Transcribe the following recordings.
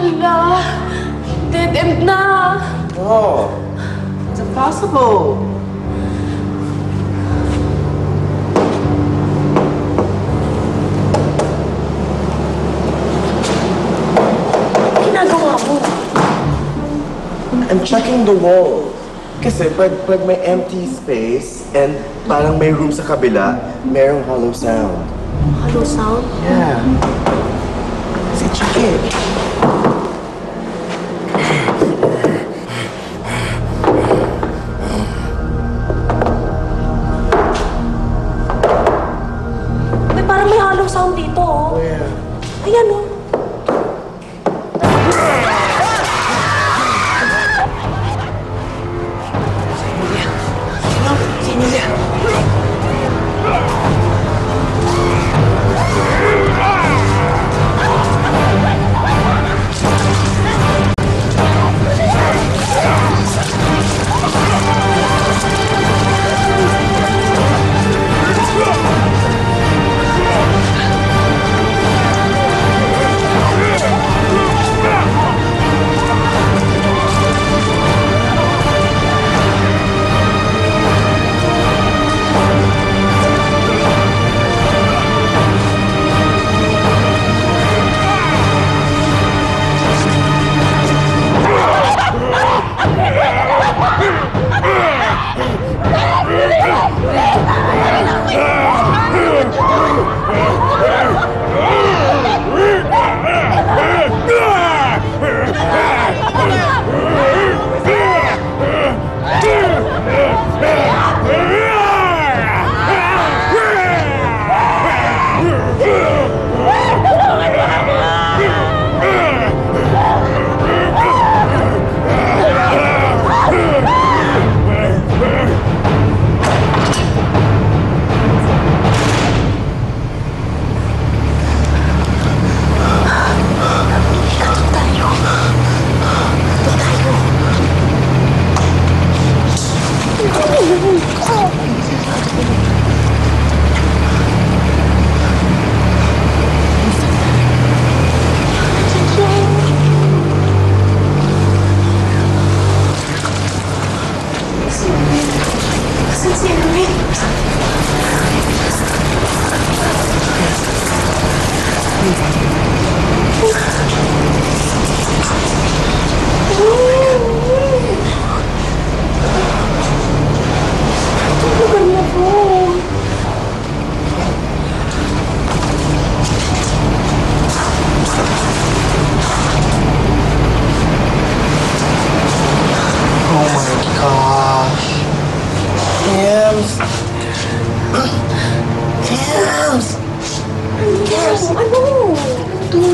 Hala! Dead end na! Oh, it's impossible. Ano ginagawa mo? I'm checking the wall. Kasi pag may empty space and parang may room sa kabila, merong hollow sound. Hollow sound? Yeah. See, check it. Parang may hollow sound dito, oh. Where? Ayan, oh.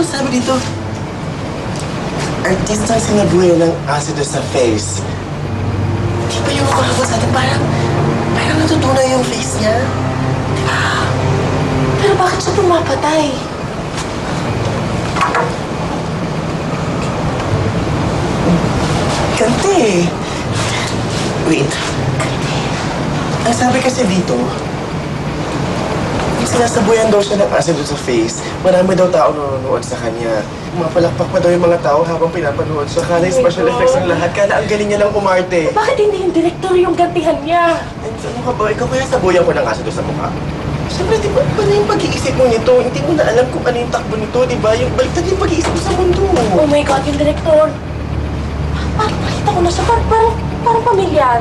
Sabi dito, artista sinabuhay ng asido sa face. Di ba yung makakabot sa atin? Parang natutunay yung face niya. Diba? Pero bakit siya pumapatay? Ganti eh. Wait. Ang sabi kasi dito, sinasabuyan daw siya ng asido sa face. Marami daw tao nanonood sa kanya. Mapalakpak pa daw yung mga tao habang pinapanood siya. Kala yung special effects ang lahat. Kala ang galing niya lang umarte. Bakit hindi yung director yung gantihan niya? Ano ka ba? Ikaw kaya sabuyan ko ng asido sa mukha? Siyempre, di ba yung pag-iisip mo nito? Hindi mo na alam kung ano yung takbo nito, di ba? Yung baliktad yung pag-iisip mo sa mundo. Oh my God, yung director. Parang nakita ko na siya. Parang pamilyar.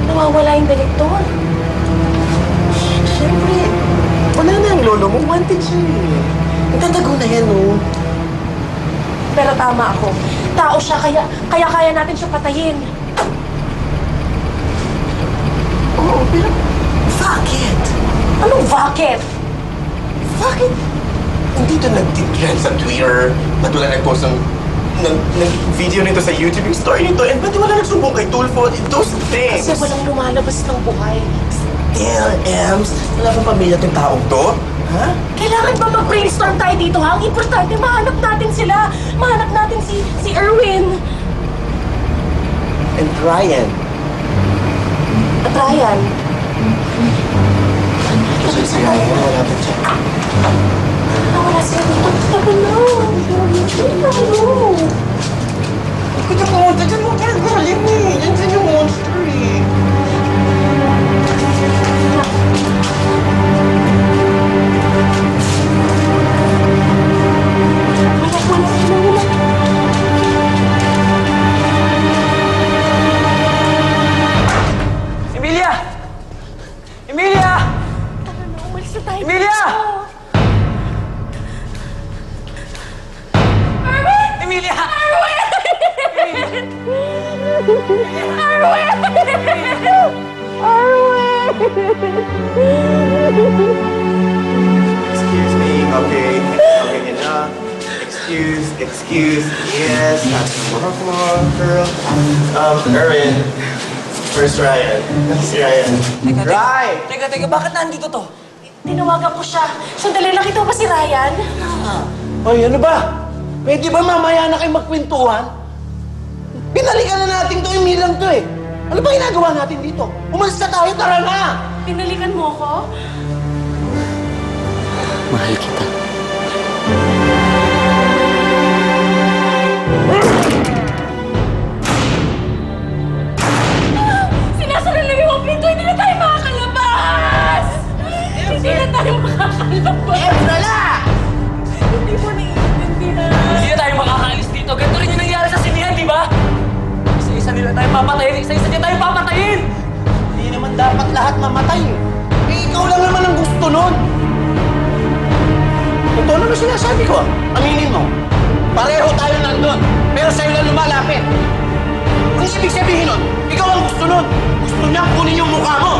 Nawawala yung director. Siyempre, wala na yung lolo mo. Wanted siya eh. Nagtatago na yan, oh. Pero tama ako. Tao siya, kaya natin siya patayin. Oo, pero bakit? Anong bakit? Bakit? Hindi ito nag-trend sa Twitter. Ba't wala nag-post ng video nito sa YouTube, yung story nito, and ba't wala nagsumbong kay Tulfo? Those things! Kasi walang lumalabas ng buhay. Still, Ems, wala bang pamilya itong taong to? Ha? Kailangan ba mag-brainstorm tayo dito, ha? Ang importante, mahanap natin sila. Mahanap natin si Erwin. And Ryan. At Ryan. Si Ryan, wala ba siya? Nawala sila dito. Sabi na. excuse. Yes, that's more, girl. Erwin. Where's Ryan? Si Ryan. Teka, bakit nandito to? Tinawagan ko siya. Sandali, nakita mo ba si Ryan? Hoy, ano ba? Pwede ba mamaya na kayo magkwentuhan? Pinalikan na natin to, imilang to eh. Ano ba ginagawa natin dito? Umalis na tayo, tara na! Pinalikan mo ko? Mahal kita. Sinasara lang yung pinto, hindi na tayo makakalabas! Hindi na tayo makakalabas! Hindi mo naiintindi na. Hindi na tayo makakaalis dito. Ganito rin yung nangyari sa sinihan, di ba? Isa-isa nila tayo papatayin. Isa-isa nila tayo papatayin. Hindi naman dapat lahat mamatay eh. Eh, ikaw lang naman ang gusto nun. Totoo naman sinasabi ko. Aminin mo. Pareho tayo nandun. Pero sa'yo lang lumalapit. Ang ibig sabihin nun, ikaw ang gusto nun. Gusto niya kunin yung mukha mo.